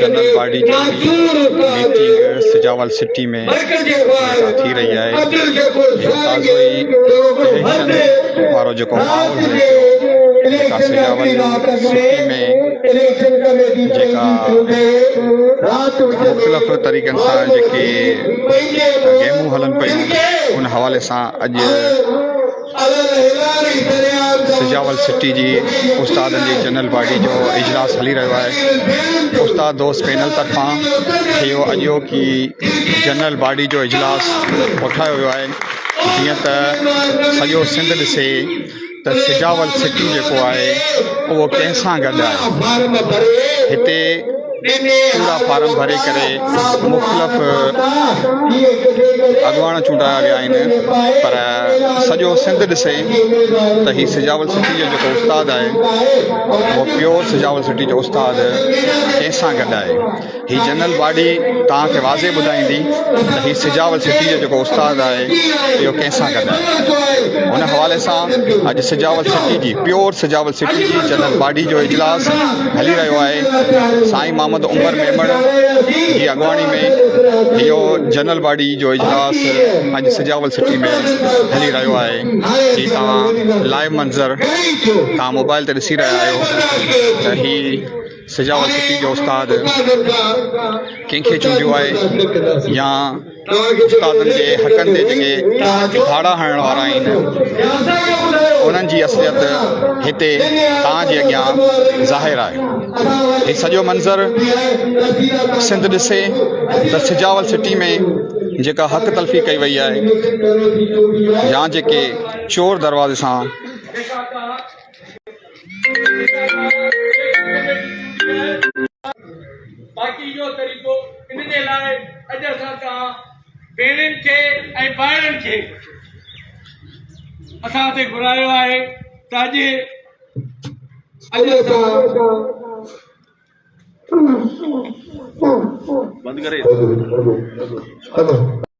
General body जी meeting सजावल city में थी रही है। ताज़ो ही इलेक्शन वारो जो माहौल सजावल सिटी में मुख़्तलिफ़ तरीक़नि सां जेके गेमूं हलन पियूं उन हवाले सां अॼु सजावल सिटी जी उस्तादनि जी जनरल बॉडी जो इजलास हली रहियो आहे। उस्ताद दोस्त पैनल तरफ़ां इहो अॼोकी जनरल बॉडी जो इजलास उठायो वियो आहे। जीअं त सॼो सिंध ॾिसे त सजावल सिटी जेको आहे उहो कंहिंसां गॾु आहे। हिते पूरा फार्म भरे करे मुख़्तलिफ़ अॻुवाण चूंडाया विया आहिनि, पर सॼो सिंध ॾिसे त हीउ सजावल सिटी जो जेको उस्ताद आहे उहो प्योर सजावल सिटी जो उस्ताद कंहिंसां गॾु आहे। हीअ जनरल बॉडी तव्हांखे वाज़े ॿुधाईंदी त हीउ सजावल सिटी जो जेको उस्ताद आहे इहो कंहिंसां गॾु आहे। उन हवाले सां अॼु सजावल सिटी जी प्योर सजावल सिटी जी जनरल बॉडी जो इजलास हली रहियो आहे। साईं मोहम्मद उमर मेमण जी अॻुवाणी में इहो जनरल बॉडी जो इजलास अॼु सजावल सिटी में हली रहियो आहे। ही तव्हां लाइव मंज़र तव्हां मोबाइल ते ॾिसी रहिया आहियो त हीउ सजावल सिटी जो उस्ताद कंहिंखे चूंडियो आहे या उस्तादनि जे हक़नि ते जेके धाड़ा हणण वारा आहिनि उन्हनि जी असलियत हिते तव्हांजे अॻियां ज़ाहिर आहे। हीउ सॼो मंज़र सिंध ॾिसे त सजावल सिटी में जेका हक़ तलफ़ी कई वई आहे या जेके चोर दरवाज़े सां बाक़ी जो तरीक़ो इन जे लाइ अॼु असां तव्हां भेणनि खे ऐं भाइरनि खे असां हिते घुरायो आहे त अॼु बंदि करे